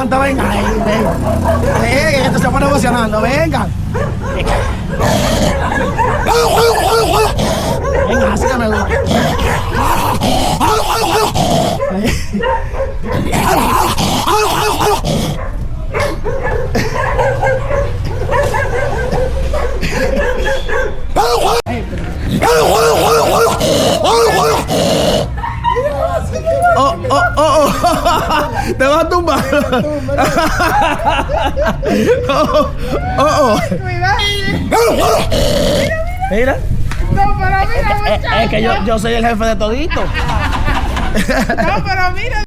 aguanta, venga. Venga, esto se pone emocionando, venga. Venga, así que me gusta. Te vas a tumbar. Mira. No, pero mira, muchacho. Es que yo soy el jefe de todito. No, pero mira.